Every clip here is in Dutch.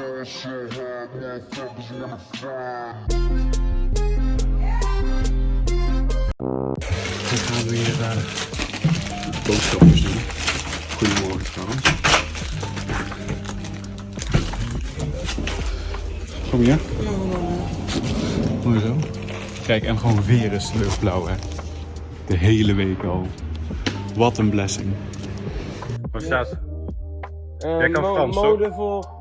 Dan gaan we hier boodschapjes doen. Goedemorgen trouwens. Kom je? Mooi zo. Kijk, en gewoon weer is luchtblauw, hè. De hele week al. Wat een blessing. Wat staat? Jij kan Frans, mode toch? voor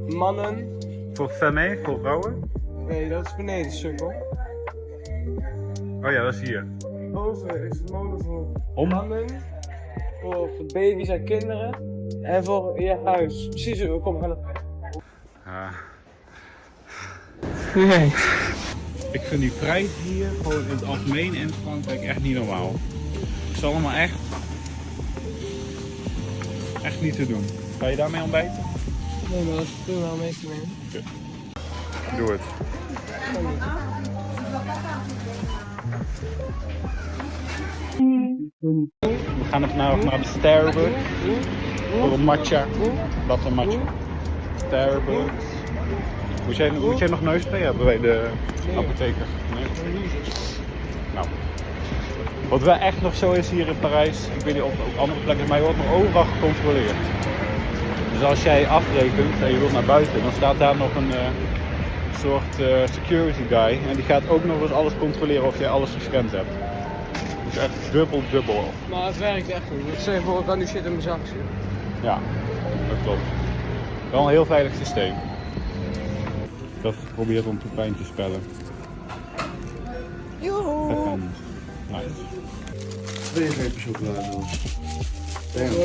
mannen. Voor femmes, voor vrouwen? Nee, dat is beneden, sukkel. Oh ja, dat is hier. Boven is de mode voor Om? mannen, voor baby's en kinderen en voor je huis. Precies, kom maar. Nee. Ik vind die prijs hier gewoon in het algemeen in Frankrijk echt niet normaal. Het is allemaal echt niet te doen. Ga je daarmee ontbijten? Nee, maar dat doen we wel meestal mee. Doe het. We gaan even naar de Starbucks voor een matcha. Latte matcha. Starbucks. Moet jij nog neuspray hebben bij de apotheker? Nee? Nou. Wat wel echt nog zo is hier in Parijs, ik weet niet of op andere plekken, maar je wordt nog overal gecontroleerd. Dus als jij afrekent en je wilt naar buiten, dan staat daar nog een soort security guy. En die gaat ook nog eens alles controleren of jij alles gescand hebt. Dus echt dubbel. Maar het werkt echt niet. Ik zeg voor, ik kan nu shit in mijn zak zitten. Ja, dat klopt. Wel een heel veilig systeem. Ik had geprobeerd om Pepijn te spellen. Joehoe! Nice. 2 repen chocoladedoos.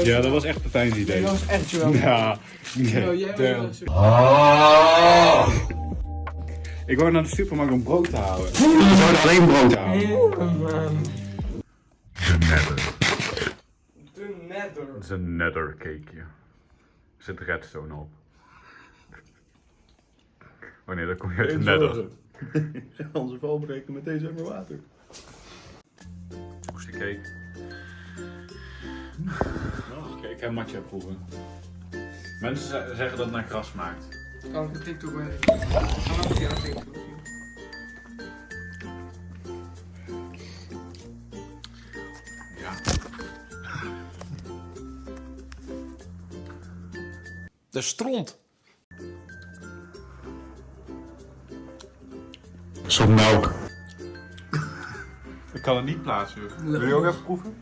Ja, dat was echt Pepijn's idee. Dat was echt wel. Ja, nee. Jij damn. bent zo. Ik wou naar de supermarkt om brood te halen. Ik wou alleen brood halen. De nether. Het is een nether cakeje. Er zit redstone op. Oh nee, dan kom je uit de nether. Onze val breken met deze emmer water. Hoe is die cake? Oké, ik heb matcha proeven. Mensen zeggen dat het naar gras smaakt. Kan ik een TikTok bij? Ga maar een keer naar TikTok. Ja. De stront. Zo'n melk. Ik kan het niet plaatsen. Wil je ook even proeven?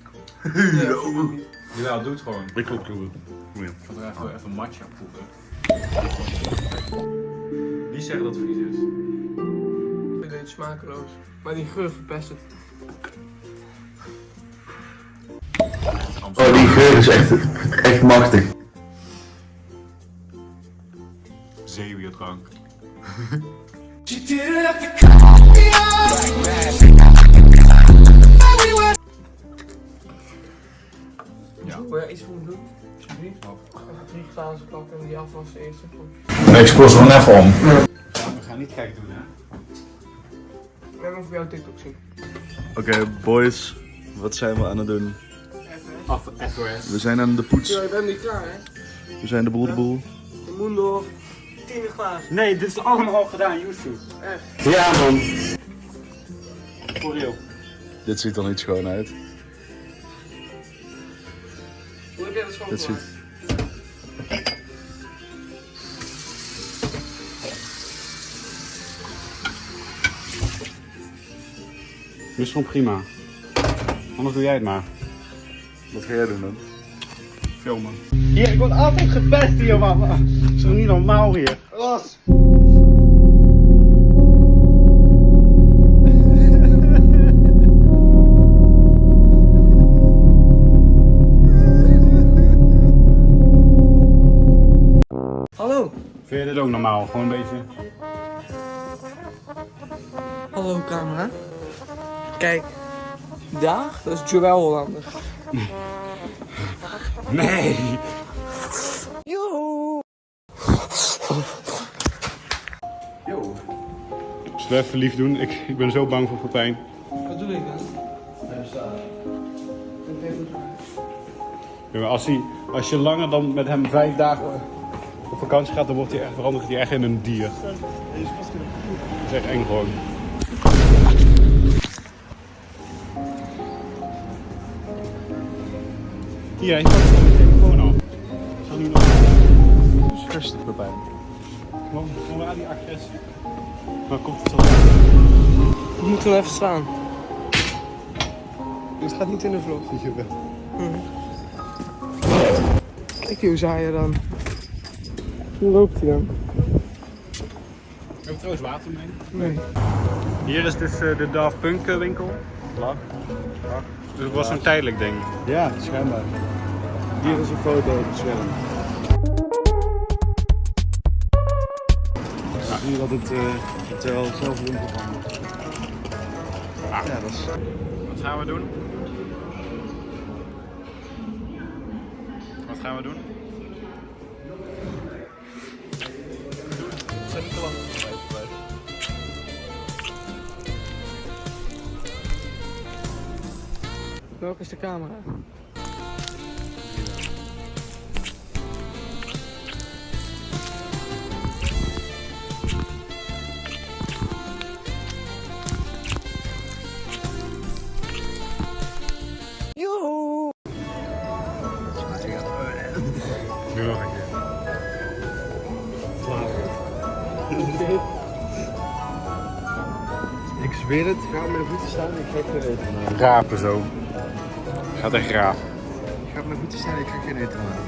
Ja, doe het gewoon. Ik wil proeven. Ik ga er even matcha proeven. Die zeggen dat het vies is. Ik vind het smakeloos. Maar die geur verpest het. Oh, die geur is echt machtig. Zeewierdrang. Ja. Wil jij iets voor me doen? Alsjeblieft. Even 3 glazen pakken en die afwassen eerst. Ik spoor ze gewoon even om. Ja, we gaan niet gek doen, hè? Ik heb even voor jou TikTok zien. Oké, boys. Wat zijn we aan het doen? FOS. We zijn aan de poets. Yo, je bent niet klaar, hè? We zijn de boel de boel. Je moet nog 10 glazen. Nee, dit is allemaal al gedaan, Yusuf. Echt. Ja, man. Voor real. Dit ziet er niet schoon uit. Hoe heb jij dat Dit schoongemaakt? Dit is gewoon prima. Anders doe jij het maar. Wat ga jij doen dan? Filmen. Hier, ik word altijd gepest hier, man. Dat is toch niet normaal hier? Ras! Hallo. Vind je dit ook normaal? Gewoon een beetje... Hallo camera. Kijk. Daar, dat is Joël Hollander. Nee! Joehoe. Yo. Zullen we even lief doen? Ik ben zo bang voor Pepijn. Wat doe ik dan? Ja, maar als je langer dan met hem 5 dagen op vakantie gaat, dan verandert hij echt in een dier. Dat is echt eng gewoon. Hier, je pakt gewoon je telefoon af. Ik zal nu nog Rustig, Pepijn. gewoon waar die agressie. Maar komt het zo. Ik moet wel even staan. Het gaat niet in de vlog. Kijk hoe zaai je dan. Hoe loopt hij dan? Heb je trouwens water mee? Nee. Hier is dus de Daft Punk winkel. Lach. Dus het was zo'n tijdelijk ding. Ja, schijnbaar. Hier is een foto op het scherm. Zie je dat het hotel zelf winkel kan. Ja, dat is... Wat gaan we doen? Wat gaan we doen? Welke is de camera? Nu nog een keer. Ik zweer het, ga op mijn voeten staan en ik ga geen eten maken. Rapen zo. Gaat echt rapen. Ik ga op mijn voeten staan en ik ga geen eten maken.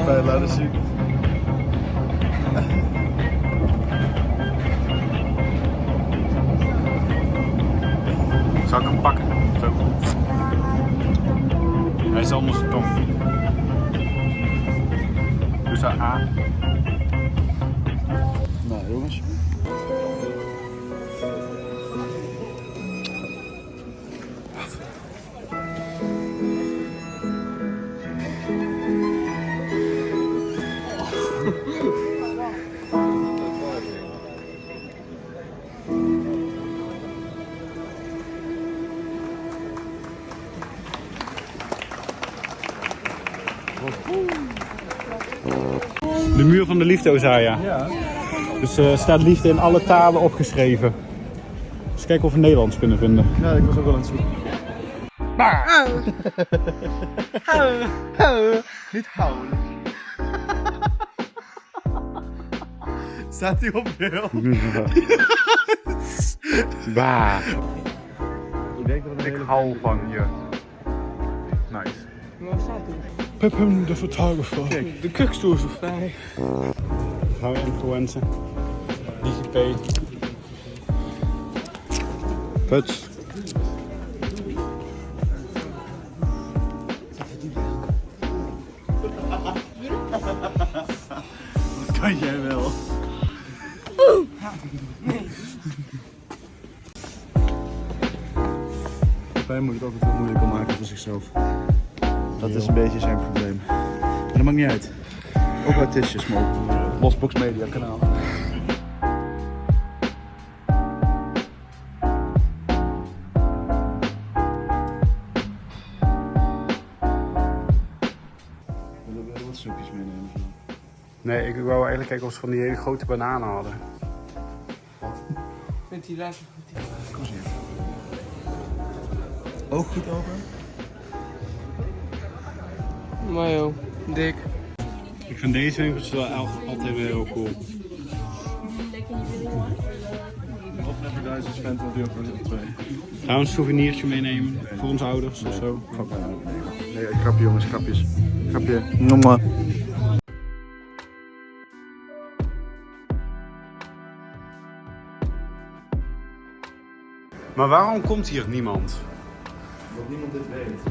Bij laten zien. Zal ik hem pakken? Zo. Hij is onder zijn tong. Dus A. Nou jongens. De muur van de liefde, Ozaja. Ja. Dus staat liefde in alle talen opgeschreven. Dus kijken of we Nederlands kunnen vinden. Ja, ik was ook wel aan het zoeken. Niet houden. Staat hij op beeld? Bah. Ik denk dat het een Ik hele... hou van je. Nice. Waar staat hij? Pepem de photographer. Kijk, de kukstoel is nog vrij. Gaan we influencer. DigiP. Puts. Dat kan jij wel. Pepijn moet het altijd heel moeilijker maken voor zichzelf. Dat is een beetje zijn probleem. Maar dat maakt niet uit. Ook artistjes mogen. Losbox Media kanaal. Willen we wat snoepjes meenemen? Nee, ik wou eigenlijk kijken of ze van die hele grote bananen hadden. Vindt hij later goed? Kom eens hier. Oog goed open. Maar joh, dik. Ik vind deze winkels wel altijd weer heel cool. Of Never Dies is Phantom die ook wel 2. Gaan we een souvenirtje meenemen voor onze ouders of zo? Fuck mij nou. Nee, grapje jongens, grapjes. Grapje. Nomma. Maar waarom komt hier niemand? Dat niemand dit weet.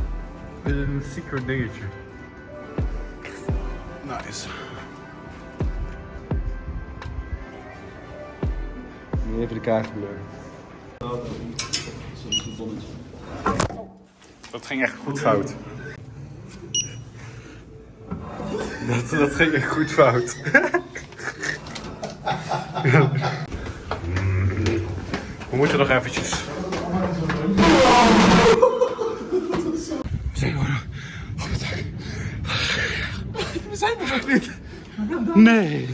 Dit is een secret dingetje. Nice. Nu even de kaart gebeuren. Dat ging echt goed fout. Dat ging echt goed fout. We moeten nog eventjes. We zijn er nog niet. Nee.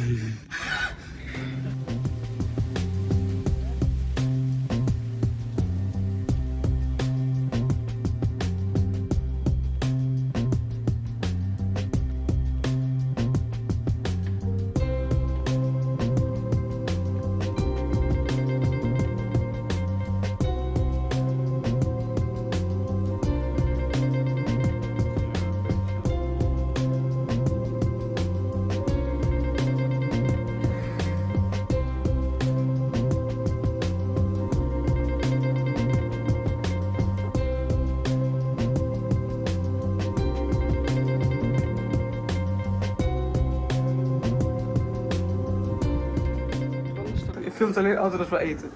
Je filmt alleen altijd als we eten.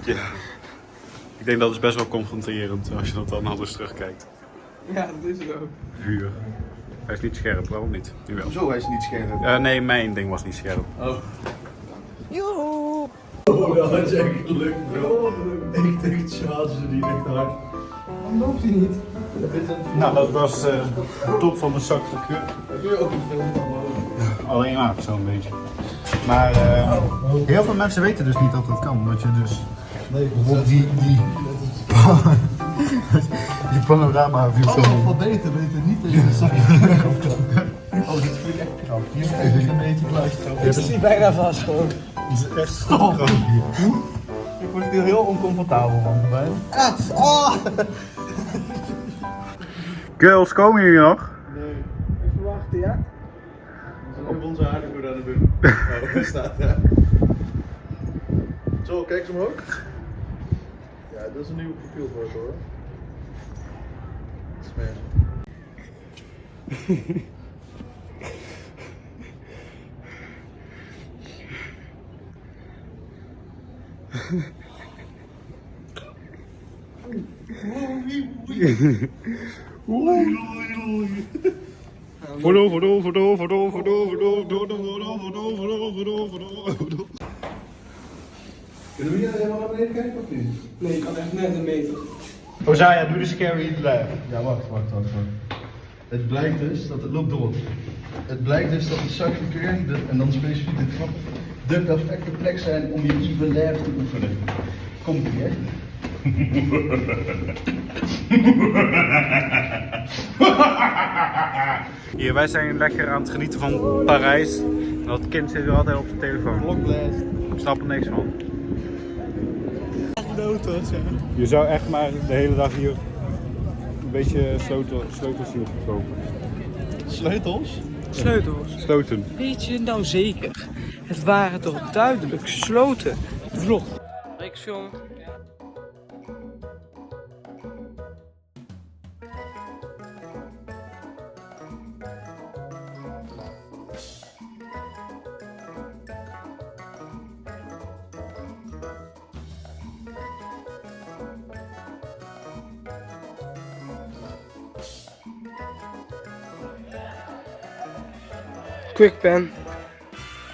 Ja. Ik denk dat is best wel confronterend als je dat dan anders terugkijkt. Ja, dat is het ook. Vuur. Hij is niet scherp, waarom niet? Nu wel. Zo, hij is niet scherp. Nee, mijn ding was niet scherp. Oh, dat had jij geluk, bro. Ik denk, Charles is niet echt hard. Waarom loopt hij niet? Nou, dat was de top van de zak de keur. Heb je ook een film van me? Alleen maar zo'n beetje. Maar heel veel mensen weten dus niet dat dat kan. Dat je dus bijvoorbeeld die panorama view Allemaal van beter weten niet dat je een zakje op kan. Oh, dit vind ik echt knap. Hier krijg je een beetje luisteren. Ik zit bijna vast gewoon. Het is echt stop. Ik word hier heel oncomfortabel van erbij. Girls, komen jullie nog? Even wachten, ja? Op onze aardige aan de doen. Oh, daar staat ja. Zo, kijk eens omhoog. Ja, dat is een nieuwe profielfoto hoor. Smash. Kunnen we hier helemaal naar beneden kijken of niet? Nee, ik kan echt net een meter. Ozaya, doe de scary laugh. Ja, wacht. Het blijkt dus dat het loopt door. Het blijkt dus dat de Sacré-Cœur en dan specifiek de trap de perfecte plek zijn om je evil laugh te oefenen. Komt ie, hè? Hier, wij zijn lekker aan het genieten van Parijs. En dat kind zit weer altijd op de telefoon. Blokblast. Ik snap er niks van. Je zou echt maar de hele dag hier een beetje sleutels hier kopen. Sleutels? Sleutels. Sloten. Weet je nou zeker? Het waren toch duidelijk sloten. Vlog. Riksjong. Quickpen.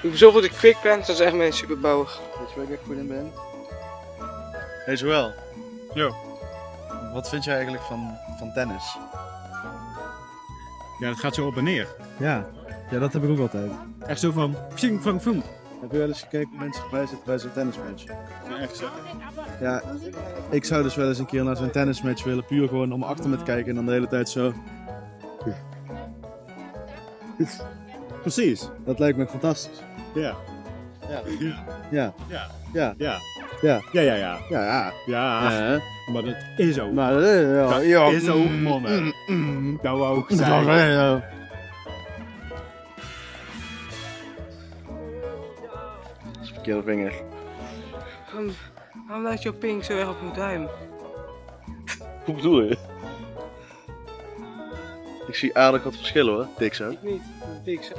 Ik ben zo goed in Quickpen, dat is echt mijn superpower. Weet je waar ik echt goed in ben? Hey Joël. Jo. Wat vind jij eigenlijk van tennis? Ja, dat gaat zo op en neer. Ja, dat heb ik ook altijd. Echt zo van psing, vang, vang. Heb je wel eens gekeken hoe mensen erbij zitten bij zo'n tennismatch? Echt zo. Ja, ik zou dus wel eens een keer naar zo'n tennismatch willen, puur gewoon om achter me te kijken en dan de hele tijd zo. Precies. Dat lijkt me fantastisch. Ja. Ja. Ja. Ja. Ja. Ja. Ja. Ja. Ja, ja, ja. Ja. Ja. Maar dat is zo. Maar Dat is zo, mannen. Dat wou ik zeggen. Ja. Dat is verkeerde vinger. Waarom lijkt jouw pink zo erg op mijn duim? Hoe bedoel je? Ik zie aardig wat verschillen hoor, dik zo. Ik niet. Dik zo.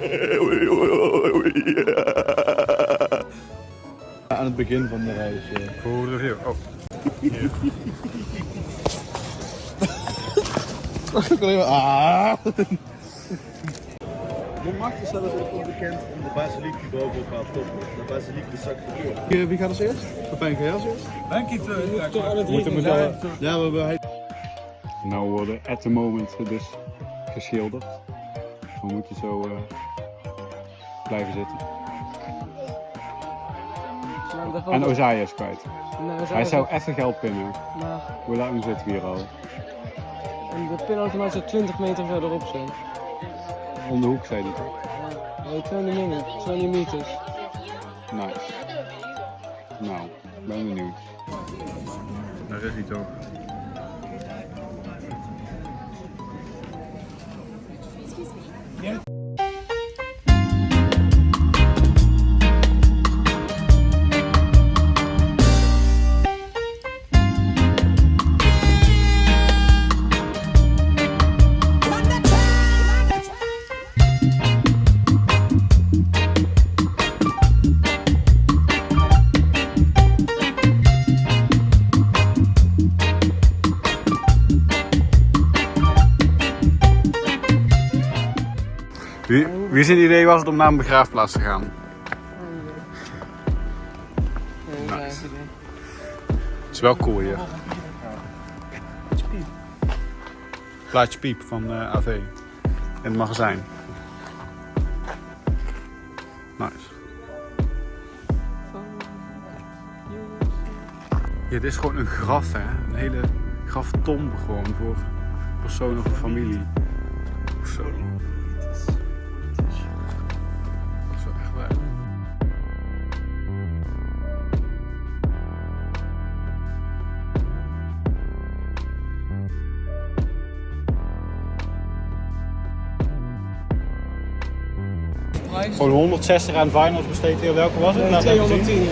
Aan het begin van de reis. Voor de review. Oh. Montmartre is zelfs ook onbekend om de basiliek die bovenop haar top ligt. De basiliek de Sacré-Cœur. Wie gaat als eerst? Pepijn, ga jij als eerst? Ja, we hebben... Nou worden at the moment dus geschilderd. We moeten zo blijven zitten. En Ozaya is kwijt. Hij zou even geld pinnen. Maar, Hoe lang zitten we hier al? en de pinautomaat zou 20 meter verderop zijn. Om de hoek zei hij toch? Nee, 20 meters. Nice. Nou, ik ben benieuwd. Daar is hij toch. Wie zijn idee was het om naar een begraafplaats te gaan? Het is wel cool hier. Plaatje Piep van AV. In het magazijn. Nice. Ja, dit is gewoon een graf, hè. Een hele graftombe gewoon voor persoon of familie. Of zo. Dat is wel echt waar. Gewoon 160 aan vinyls besteed hier. Welke was het? 210.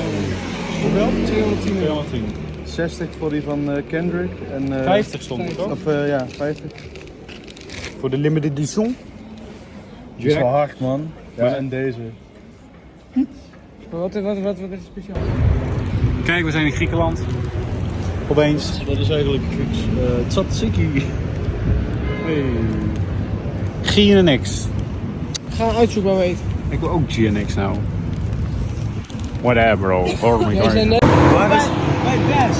Hoeveel? 210. 210. 60 voor die van Kendrick. En, 50 stond er toch? Of ja, 50. Voor de limited edition. Dat is wel hard, man. Ja, en deze. Maar wat is speciaal? Kijk, we zijn in Griekenland. Opeens. Dat is eigenlijk Grieks. Tzatziki. Hey. GNX. Ga uitzoeken waar we eten. Ik wil ook GNX nou. Whatever bro. Wij zijn net Waar is, bij Best.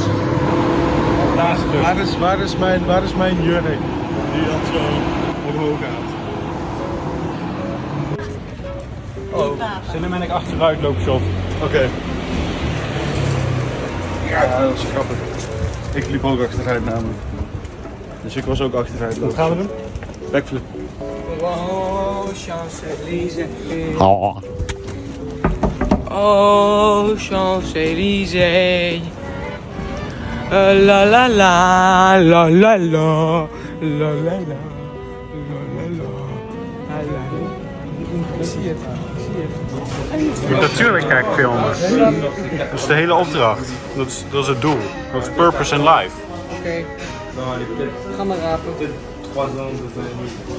Daar is het dus. waar is mijn jurk? Die dat zo omhoog gaat. Oh, Cinematic achteruit loopshot. oké. Ja, dat is grappig. Ik liep ook achteruit namelijk. Dus ik was ook achteruit. Wat gaan we doen? Backflip. Oh, Champs-Élysées. Oh. Oh, Champs-Élysées. La la la, la la la, la la la, la la la. Ik zie het, ik zie het. Natuurlijk kijk ik filmen. Dat is de hele opdracht. Dat is het doel. Dat is purpose in life. Oké. Ga maar rapen.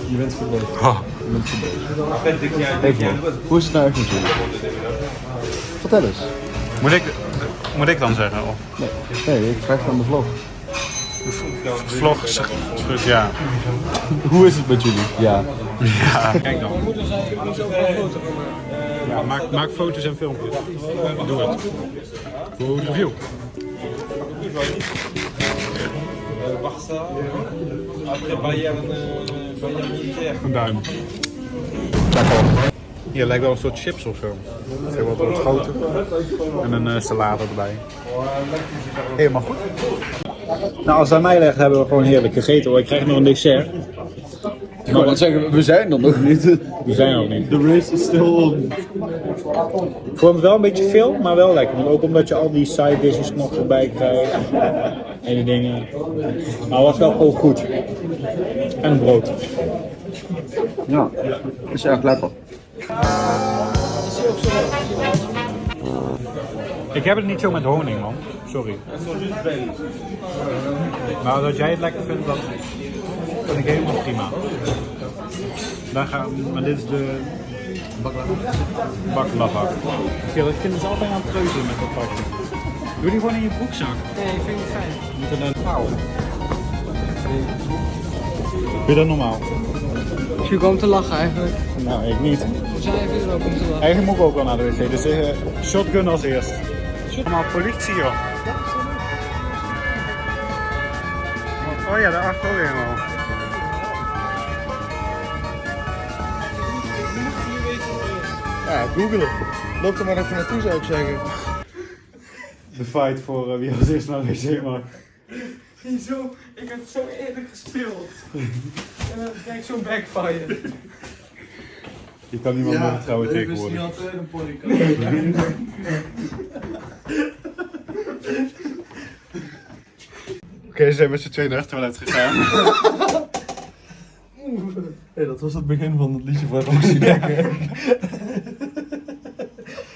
Je bent verboden. Oh. Je bent verboden. Even man. Hoe is het nou echt met jullie? Vertel eens. Moet ik dan zeggen? Oh. Nee, ik vraag aan de vlog. Vlog zegt ja. Hoe is het met jullie? Ja. Ja, kijk dan. Moeder zei, ik moest ook wel een foto van maken. Ja, maak foto's en filmpjes. Doe het. Voor de review. Barça, après Bayern militaire. Een duim. Hier lijkt wel een soort chips of zo. Heel wat groter. En een salade erbij. Helemaal goed. Nou, als het aan mij ligt hebben we gewoon heerlijk gegeten hoor. Ik krijg nog een dessert. Ik wou net zeggen, we zijn er nog niet. Die zijn er nog niet. The race is still on. Ik vond het wel een beetje veel, maar wel lekker. Want ook omdat je al die side dishes nog erbij krijgt. En die dingen. Maar het was wel gewoon goed. En brood. Ja, is erg lekker. Ik heb het niet zo met honing man. Sorry. Maar als jij het lekker vindt, dan vind ik helemaal prima. Maar dit is de baklava. Ja, dat vinden ze altijd aan het treuzelen met dat pakje. Doe die gewoon in je broekzak. Nee, ik vind het fijn. Moet er dan houden. Vind je dat normaal? Ik zie om te lachen eigenlijk. Nou, ik niet. We zijn even er ook om te lachen. Eigenlijk moet ik ook wel naar de wc, dus shotgun als eerst. Allemaal politie joh. Oh ja, daarachter ook helemaal. Ja, googelen. Loop er maar even naartoe, zou ik zeggen. De fight voor wie als eerst naar de wc mag. Zo, ik heb het zo eerlijk gespeeld. En dan krijg ik zo'n backfire. Je kan niemand meer vertrouwen tegenwoordig. altijd een podcast. Oké, ze zijn met z'n tweeën naar het toilet gegaan. Hey, dat was het begin van het liedje van Roxy Dekker.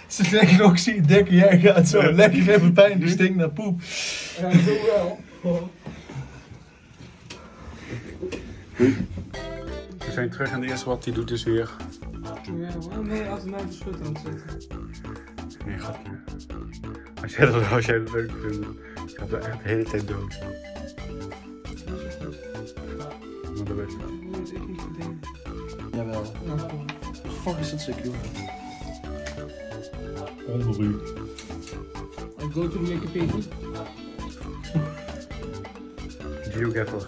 Ze zeggen Roxy Dekker, jij gaat zo lekker even pijn, die stinkt naar poep. Ja, zo wel. We zijn terug en het eerste wat hij doet is weer... Ja, waarom ben je altijd naar verschut aan het zitten? Nee, grapje. Als jij dat leuk vindt, gaat er echt de hele tijd dood. Maar dat weet je wel. Dat moet ik niet verdelen. Jawel. Fuck is dat sick, joh. Onberuud. I go to Wikipedia. GeoGether.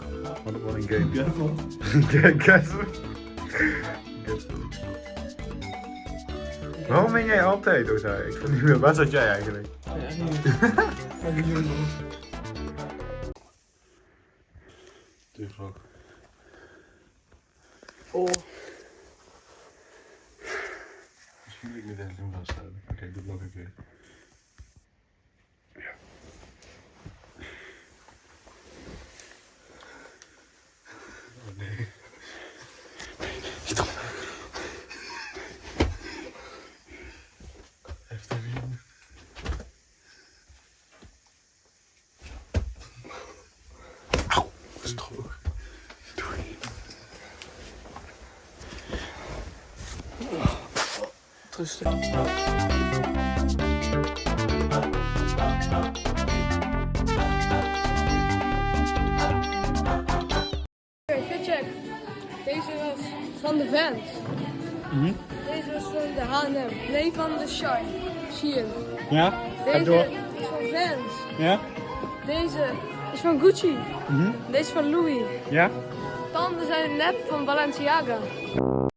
Wat een game. Jawel. GeoGether. Waarom ben jij altijd, Ozai? Ik vind niet meer, waar zat jij eigenlijk? Ja, niet. Maar die jongen. Terug. Oh. Misschien moet ik niet eens doen vasthouden. Oké, ik doe het nog een keer. Oh nee. Stop. Heftig weer. Auw, dat is droog. Doei. Rustig. Oké, check. Deze was van de Vans. Deze was van de H&M. Nee, van de Shine. Zie je. Ja? Ga Deze door. is van Vans. Ja? Deze is van Gucci. Deze is van Louis. Ja? De andere zijn net van Balenciaga.